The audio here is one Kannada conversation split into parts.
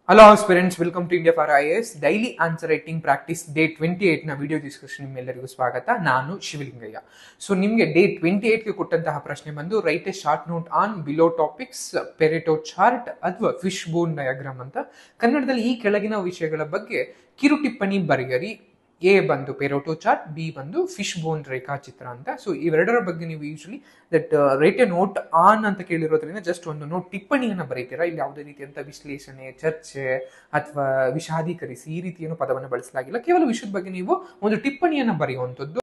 Hello aspirants, welcome to India for IAS Daily Answer Writing Practice Day 28 ನ ವಿಡಿಯೋ ಡಿಸ್ಕಷನ್ ನಿಮ್ಮೆಲ್ಲರಿಗೂ ಸ್ವಾಗತ. ನಾನು ಶಿವಲಿಂಗಯ್ಯ. ಸೊ ನಿಮಗೆ ಡೇ 28 ಗೆ ಕೊಟ್ಟಂತಹ ಪ್ರಶ್ನೆ ಬಂದು write a short note on below topics Pareto chart ಅಥವಾ ಫಿಶ್ ಬೋನ್ ಡಯಾಗ್ರಾಮ್ ಅಂತ. ಕನ್ನಡದಲ್ಲಿ ಈ ಕೆಳಗಿನ ವಿಷಯಗಳ ಬಗ್ಗೆ ಕಿರು ಟಿಪ್ಪಣಿ ಬರೆಯಿರಿ. ಎ ಬಂದು ಪೆರೋಟೋ ಚಾರ್ಟ್, ಬಿ ಬಂದು ಫಿಶ್ ಬೋನ್ ರೇಖಾಚಿತ್ರ ಅಂತ. ಸೊ ಇವೆರಡರ ಬಗ್ಗೆ ನೀವು usually that right A note on ಅಂತ ಕೇಳಿರೋದ್ರಿಂದ ಜಸ್ಟ್ ಒಂದು ನೋಟ್ ಟಿಪ್ಪಣಿಯನ್ನ ಬರೀತೀರಾ. ಇಲ್ಲಿ ಯಾವುದೇ ರೀತಿಯಂತ ವಿಶ್ಲೇಷಣೆ, ಚರ್ಚೆ ಅಥವಾ ವಿಷಾದೀಕರಿಸಿ ಈ ರೀತಿ ಏನು ಪದವನ್ನು ಬಳಸಲಾಗಿಲ್ಲ. ಕೇವಲ ವಿಷಯದ ಬಗ್ಗೆ ನೀವು ಒಂದು ಟಿಪ್ಪಣಿಯನ್ನ ಬರೆಯುವಂಥದ್ದು.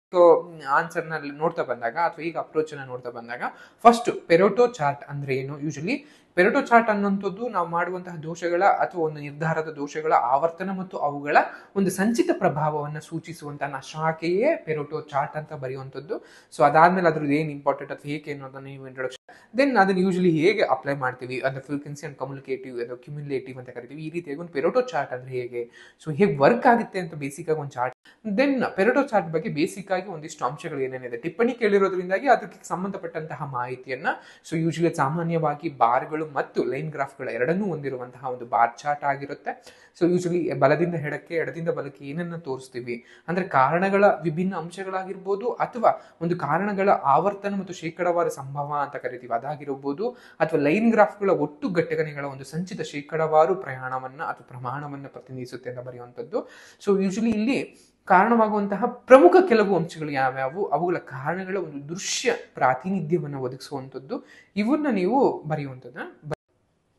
ಆನ್ಸರ್ ನಲ್ಲಿ ನೋಡ್ತಾ ಬಂದಾಗ ಅಥವಾ ಈಗ ಅಪ್ರೋಚ್ ಅನ್ನ ನೋಡ್ತಾ ಬಂದಾಗ ಫಸ್ಟ್ ಪೆರೋಟೋ ಚಾರ್ಟ್ ಅಂದ್ರೆ ಏನು? ಯೂಶಲಿ ಪೆರೋಟೋ ಚಾರ್ಟ್ ಅನ್ನುವಂಥದ್ದು ನಾವು ಮಾಡುವಂತಹ ದೋಷಗಳ ಅಥವಾ ಒಂದು ನಿರ್ಧಾರದ ದೋಷಗಳ ಆವರ್ತನ ಮತ್ತು ಅವುಗಳ ಒಂದು ಸಂಚಿತ ಪ್ರಭಾವವನ್ನು ಸೂಚಿಸುವಂತಹ ಶಾಖೆಯೇ ಪೆರೋಟೋ ಚಾರ್ಟ್ ಅಂತ ಬರೆಯುವಂಥದ್ದು. ಸೊ ಅದಾದ್ಮೇಲೆ ಅದ್ರದ್ದು ಏನು ಇಂಪಾರ್ಟೆಂಟ್ ಅಥವಾ ಹೇಗೆ ಅನ್ನೋದನ್ನ ನೀವು ಇಂಟ್ರೊಡಕ್ಷನ್, ದೆನ್ ಅದನ್ನ ಯೂಶಲಿ ಹೇಗೆ ಅಪ್ಲೈ ಮಾಡ್ತೀವಿ ಅಂದ್ರೆ ಫ್ರೀಕ್ವೆನ್ಸಿ ಅಂಡ್ ಕಮ್ಯುನಿಕೇಟಿವ್ ಅಥವಾ ಕ್ಯುಮ್ಯುಲೇಟಿವ್ ಅಂತ ಕರಿತೀವಿ. ಈ ರೀತಿಯಾಗಿ ಒಂದು ಪೆರೋಟೋ ಚಾರ್ಟ್ ಅಂದ್ರೆ ಹೇಗೆ, ಸೊ ಹೇಗೆ ವರ್ಕ್ ಆಗುತ್ತೆ ಅಂತ ಬೇಸಿಕ್ ಆಗಿ ಒಂದು ಚಾರ್ಟ್. ದೆನ್ ಪೆರೋಟೋ ಚಾರ್ಟ್ ಬಗ್ಗೆ ಬೇಸಿಕ್ ಆಗಿ ಒಂದಿಷ್ಟು ಅಂಶಗಳು ಏನೇನಿದೆ ಟಿಪ್ಪಣಿ ಕೇಳಿರೋದ್ರಿಂದಾಗಿ ಅದಕ್ಕೆ ಸಂಬಂಧಪಟ್ಟಂತಹ ಮಾಹಿತಿಯನ್ನ, ಸೊ ಯೂಶಲಿ ಸಾಮಾನ್ಯವಾಗಿ ಬಾರ್ಗಳು ಮತ್ತು ಲೈನ್ ಗ್ರಾಫ್ಗಳ ಎರಡನ್ನೂ ಹೊಂದಿರುವಂತಹ ಒಂದು ಬಾರ್ ಚಾರ್ಟ್ ಆಗಿರುತ್ತೆ. ಸೊ ಯೂಶಲಿ ಬಲದಿಂದ ಎಡಕ್ಕೆ, ಎಡದಿಂದ ಬಲಕ್ಕೆ ಏನನ್ನ ತೋರಿಸ್ತೀವಿ ಅಂದ್ರೆ ಕಾರಣಗಳ ವಿಭಿನ್ನ ಅಂಶಗಳಾಗಿರ್ಬೋದು, ಅಥವಾ ಒಂದು ಕಾರಣಗಳ ಆವರ್ತನ ಮತ್ತು ಶೇಕಡಾವಾರು ಸಂಭವ ಅಂತ ಕರಿತೀವಿ ಅದಾಗಿರ್ಬೋದು, ಅಥವಾ ಲೈನ್ ಗ್ರಾಫ್ಗಳ ಒಟ್ಟು ಘಟಕಗಳ ಒಂದು ಸಂಚಿತ ಶೇಕಡಾವಾರು ಪ್ರಯಾಣವನ್ನ ಅಥವಾ ಪ್ರಮಾಣವನ್ನ ಪ್ರತಿನಿಧಿಸುತ್ತೆ ಅಂತ ಬರೆಯುವಂಥದ್ದು. ಸೊ ಯೂಶಲಿ ಇಲ್ಲಿ ಕಾರಣವಾಗುವಂತಹ ಪ್ರಮುಖ ಕೆಲವು ಅಂಶಗಳು ಯಾವ್ಯಾವು, ಅವುಗಳ ಕಾರಣಗಳ ಒಂದು ದೃಶ್ಯ ಪ್ರಾತಿನಿಧ್ಯವನ್ನು ಒದಗಿಸುವಂಥದ್ದು, ಇವನ್ನ ನೀವು ಬರೆಯುವಂಥದ್ದನ್ನ.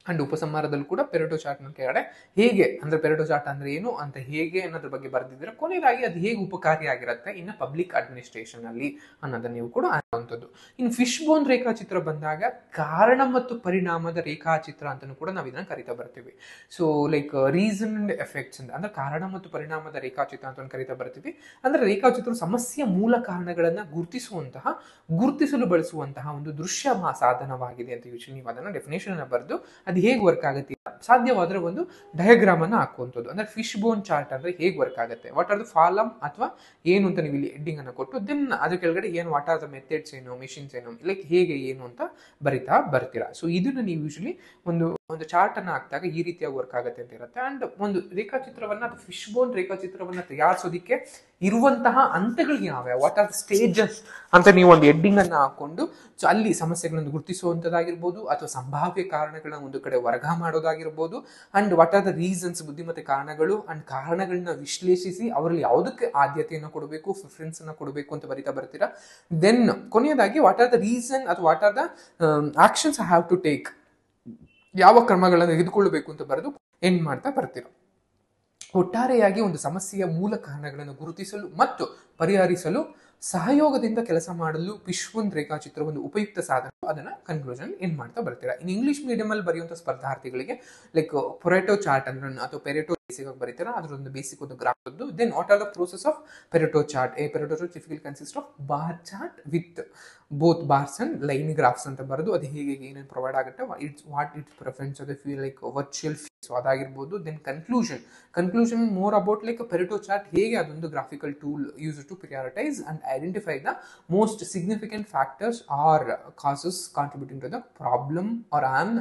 ಅಂಡ್ ಉಪಸಂಹಾರದಲ್ಲೂ ಕೂಡ ಪೆರೋಟೋ ಚಾರ್ಟ್ ನ ಕೆಳಗಡೆ ಹೇಗೆ ಅಂದ್ರೆ ಪೆರೋಟೋ ಚಾರ್ಟ್ ಅಂದ್ರೆ ಏನು ಅಂತ ಹೇಗೆ ಅನ್ನೋದ್ರ ಬಗ್ಗೆ ಬರೆದಿದ್ರೆ ಕೊನೆಯದಾಗಿ ಅದು ಹೇಗೆ ಉಪಕಾರಿಯಾಗಿರುತ್ತೆ ಇನ್ನು ಪಬ್ಲಿಕ್ ಅಡ್ಮಿನಿಸ್ಟ್ರೇಷನ್ ಅಲ್ಲಿ ಅನ್ನೋದನ್ನ ನೀವು ಕೂಡ ಅನ್ನುವಂಥದ್ದು. ಇನ್ನು ಫಿಶ್ ಬೋನ್ ರೇಖಾಚಿತ್ರ ಬಂದಾಗ ಕಾರಣ ಮತ್ತು ಪರಿಣಾಮದ ರೇಖಾಚಿತ್ರ ಅಂತಲೂ ಕೂಡ ನಾವು ಇದನ್ನ ಕರಿತಾ ಬರ್ತೀವಿ. So like reason and effects ಅಂತ ಅಂದ್ರೆ ಕಾರಣ ಮತ್ತು ಪರಿಣಾಮದ ರೇಖಾಚಿತ್ರ ಅಂತ ಕರಿತಾ ಬರ್ತೀವಿ. ಅಂದ್ರೆ ರೇಖಾಚಿತ್ರ ಸಮಸ್ಯೆಯ ಮೂಲ ಕಾರಣಗಳನ್ನ ಗುರುತಿಸಲು ಬಳಸುವಂತಹ ಒಂದು ದೃಶ್ಯ ಸಾಧನವಾಗಿದೆ ಅಂತ ಯೂಶಲಿ ನೀವು ಅದನ್ನ ಡೆಫಿನೇಷನ್ ಅನ್ನ ಬರೆದು ಹೇಗೆ ವರ್ಕ್ ಆಗುತ್ತೆ ಸಾಧ್ಯವಾದ್ರೆ ಒಂದು ಡಯಾಗ್ರಾಮ್ ಅನ್ನ ಹಾಕುವಂಥದ್ದು. ಅಂದ್ರೆ ಫಿಶ್ ಬೋನ್ ಚಾರ್ಟ್ ಅಂದ್ರೆ ಹೇಗೆ ವರ್ಕ್ ಆಗುತ್ತೆ, ವಾಟ್ ಆರ್ ದ ಫಾಲಮ್ ಅಥವಾ ಏನು ಅಂತ ನೀವು ಇಲ್ಲಿ ಹೆಡ್ಡಿಂಗ್ ಅನ್ನ ಕೊಟ್ಟು ದೆನ್ ಅದ್ರ ಕೆಳಗಡೆ ಏನು ವಾಟ್ ಆರ್ ದ ಮೆಥಡ್ಸ್ ಏನು, ಮೆಷಿನ್ಸ್ ಏನು, ಲೈಕ್ ಹೇಗೆ ಏನು ಅಂತ ಬರಿತಾ ಬರ್ತೀರಾ. ಸೊ ಇದನ್ನ ನೀವು ಯೂಶಲಿ ಒಂದು ಚಾರ್ಟ್ ಅನ್ನ ಹಾಕಿದಾಗ ಈ ರೀತಿಯಾಗಿ ವರ್ಕ್ ಆಗುತ್ತೆ ಅಂತ ಇರುತ್ತೆ. ಅಂಡ್ ಒಂದು ರೇಖಾಚಿತ್ರವನ್ನ ಅಥವಾ ಫಿಶ್ ಬೋನ್ ರೇಖಾಚಿತ್ರವನ್ನ ತಯಾರಿಸೋದಿಕ್ಕೆ ಇರುವಂತಹ ಹಂತಗಳು ಯಾವ್ಯಾವ, ವಾಟ್ ಆರ್ ದ ಸ್ಟೇಜಸ್ ಅಂತ ನೀವು ಒಂದು ಹೆಡ್ಡಿಂಗ್ ಅನ್ನ ಹಾಕೊಂಡು ಸೊ ಅಲ್ಲಿ ಸಮಸ್ಯೆಗಳನ್ನು ಗುರುತಿಸುವಂತದ್ದಾಗಿರ್ಬೋದು ಅಥವಾ ಸಂಭಾವ್ಯ ಕಾರಣಗಳನ್ನ ಒಂದು ಕಡೆ ವರ್ಗ ಮಾಡೋದಾಗಿರ್ಬೋದು. And what are the reasons, ಬುದ್ಧಿಮತ್ತೆ ಕಾರಣಗಳು, ಅಂಡ್ ಕಾರಣಗಳನ್ನ ವಿಶ್ಲೇಷಿಸಿ ಅವರಲ್ಲಿ ಯಾವುದಕ್ಕೆ ಆದ್ಯತೆಯನ್ನು ಕೊಡಬೇಕು, ಪ್ರಿಫರೆನ್ಸ್ ಅನ್ನ ಕೊಡಬೇಕು ಅಂತ ಬರಿತಾ ಬರ್ತೀರಾ. ದೆನ್ ಕೊನೆಯದಾಗಿ ವಾಟ್ ಆರ್ ದ ರೀಸನ್ ಅಥವಾ what are the actions I have to take, ಯಾವ ಕ್ರಮಗಳನ್ನು ತೆಗೆದುಕೊಳ್ಳಬೇಕು ಅಂತ ಬರೆದು ಎಂಡ್ ಮಾಡ್ತಾ ಬರ್ತೀರಾ. ಒಟ್ಟಾರೆಯಾಗಿ ಒಂದು ಸಮಸ್ಯೆಯ ಮೂಲ ಕಾರಣಗಳನ್ನು ಗುರುತಿಸಲು ಮತ್ತು ಪರಿಹರಿಸಲು ಸಹಯೋಗದಿಂದ ಕೆಲಸ ಮಾಡಲು ಫಿಶ್ ಬೋನ್ ರೇಖಾಚಿತ್ರ ಒಂದು ಉಪಯುಕ್ತ ಸಾಧನ. ಅದನ್ನ ಕನ್ಕ್ಲೂಷನ್ ಏನ್ ಮಾಡ್ತಾ ಬರ್ತೀರಾ. ಇನ್ ಇಂಗ್ಲಿಷ್ ಮೀಡಿಯಂ ಅಲ್ಲಿ ಬರೆಯುವಂತ ಸ್ಪರ್ಧಾರ್ಥಿಗಳಿಗೆ ಲೈಕ್ ಪೆರೋಟೋ ಚಾರ್ಟ್ ಅಂದ್ರೆ ಅಥವಾ ಪೆರೆಟೋ ಬೇಸಿಕ್ ಆಗಿ ಬರೀತಾರ ಅದರೊಂದು ಬೇಸಿಕ್ ಒಂದು graph. Then what are the process of Pareto chart? A Pareto chart typically consists of bar chart with both bars and line graphs ಅಂತ ಬರೆದು ಅದು ಹೇಗೆ ಏನೇನು ಪ್ರೊವೈಡ್ ಆಗುತ್ತೆ, ವಾಟ್ ಇಟ್ಸ್ ಪ್ರಿಫರೆನ್ಸ್ ಅದು ಫೀಲ್ ಲೈಕ್ ವರ್ಚುವಲ್ ಸೊ ಅದಾಗಿರ್ಬೋದು. Then conclusion more about like Pareto chart ಹೇಗೆ ಅದೊಂದು graphical tool use to prioritise and identify the most significant factors or causes contributing to the problem or an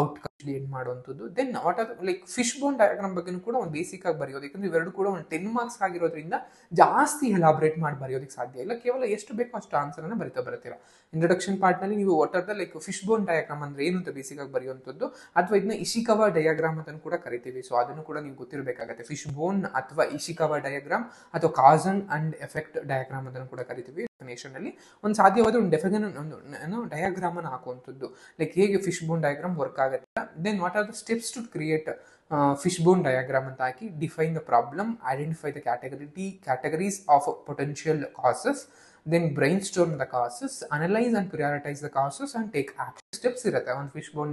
outcome ಏನ್ ಮಾಡುವಂಥದ್ದು. Then what are like fish bone diagram ಬಗ್ಗೆ ಕೂಡ ಒಂದು ಬೇಸಿಕ್ ಆಗಿ ಬರೆಯೋದು, ಯಾಕಂದ್ರೆ ಇವೆರಡು ಕೂಡ ಒಂದು 10 ಮಾರ್ಕ್ಸ್ ಆಗಿರೋದ್ರಿಂದ ಜಾಸ್ತಿ ಎಲಾಬ್ರೇಟ್ ಮಾಡಿ ಬರೆಯೋದಕ್ಕೆ ಸಾಧ್ಯ ಇಲ್ಲ. ಕೇವಲ ಎಷ್ಟು ಬೇಕೋ ಅಷ್ಟು ಆನ್ಸರ್ ಅನ್ನ ಬರಿತಾ ಬರ್ತೀರಾ. ಇಂಟ್ರೊಡಕ್ಷನ್ ಪಾರ್ಟ್ ನಲ್ಲಿ ನೀವು what are the like fish bone diagram ಅಂದ್ರೆ ಏನು ಅಂತ ಬೇಸಿಕ್ ಆಗಿ ಬರೆಯುವಂಥದ್ದು, ಅಥವಾ ಇದನ್ನ ಇಶಿಕವಾ ಡಯಾಗ್ರಾಮ್ ಅಂತ ಕೂಡ ಕರಿತೀವಿ. ಸೊ ಅದನ್ನು ಕೂಡ ನೀವು ಗೊತ್ತಿರಬೇಕಾಗುತ್ತೆ. ಫಿಶ್ ಬೋನ್ ಅಥವಾ ಇಶಿಕವಾ ಡಯಾಗ್ರಾಮ್ ಅಥವಾ ಕಾಸನ್ ಅಂಡ್ ಎಫೆಕ್ಟ್ ಡಯಾಗ್ರಾಮ್ ಅದನ್ನು ಕೂಡ ಕರಿತೀವಿ. ಡೆಫಿನೇಷನ್ ಅಲ್ಲಿ ಒಂದು ಸಾಧ್ಯವಾದ ಒಂದು ಡಯಾಗ್ರಾಮ್ ಅನ್ನು ಹಾಕುವಂಥದ್ದು, ಲೈಕ್ ಹೇಗೆ ಫಿಶ್ ಬೋನ್ ಡಯಾಗ್ರಾಮ್ ವರ್ಕ್ ಆಗುತ್ತೆ. Then what are the steps to create fish bone diagram ಅಂತ ಹಾಕಿ define the problem, identify the categories of potential causes, then brainstorm the causes, analyze and prioritize the causes and take action. Steps ಇರುತ್ತೆ ಒಂದು ಫಿಶ್ ಬೋನ್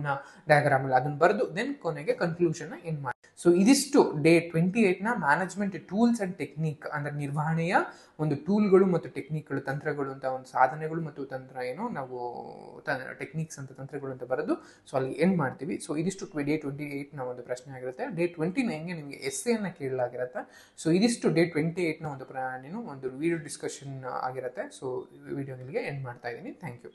ಡಯಾಗ್ರಾಮ್ ಅಲ್ಲಿ, ಅದನ್ನ ಬರೆದು ದೆನ್ ಕೊನೆಗೆ ಕನ್ಕ್ಲೂಷನ್ ಏನ್ ಮಾಡಿ. ಸೊ ಇದಿಷ್ಟು ಡೇ 28 ನ ಮ್ಯಾನೇಜ್ಮೆಂಟ್ ಟೂಲ್ಸ್ ಅಂಡ್ ಟೆಕ್ನಿಕ್ ಅಂದ್ರೆ ನಿರ್ವಹಣೆಯ ಒಂದು ಟೂಲ್ಗಳು ಮತ್ತು ಟೆಕ್ನಿಕ್ಗಳು, ತಂತ್ರಗಳು ಅಂತ ಒಂದು ಸಾಧನೆಗಳು ಮತ್ತು ತಂತ್ರ ಏನು ನಾವು ಟೆಕ್ನಿಕ್ಸ್ ಅಂತ ತಂತ್ರಗಳು ಅಂತ ಬರೆದು ಸೊ ಅಲ್ಲಿ ಏನ್ ಮಾಡ್ತೀವಿ. ಸೊ ಇದಿಷ್ಟು ಡೇ 28 ನ ಒಂದು ಪ್ರಶ್ನೆ ಆಗಿರುತ್ತೆ. ಡೇ 29ಗೆ ನಿಮಗೆ ಎಸ್ಸೆಯನ್ನ ಕೇಳಲಾಗಿರುತ್ತೆ. ಸೊ ಇದಿಷ್ಟು ಡೇ 28 ನ ಒಂದು ವಿಡಿಯೋ ಡಿಸ್ಕಷನ್ ಆಗಿರುತ್ತೆ. ಸೊ ವಿಡಿಯೋ ನಿಮಗೆ ಎಂಡ್ ಮಾಡ್ತಾ ಇದ್ದೀನಿ. Thank you.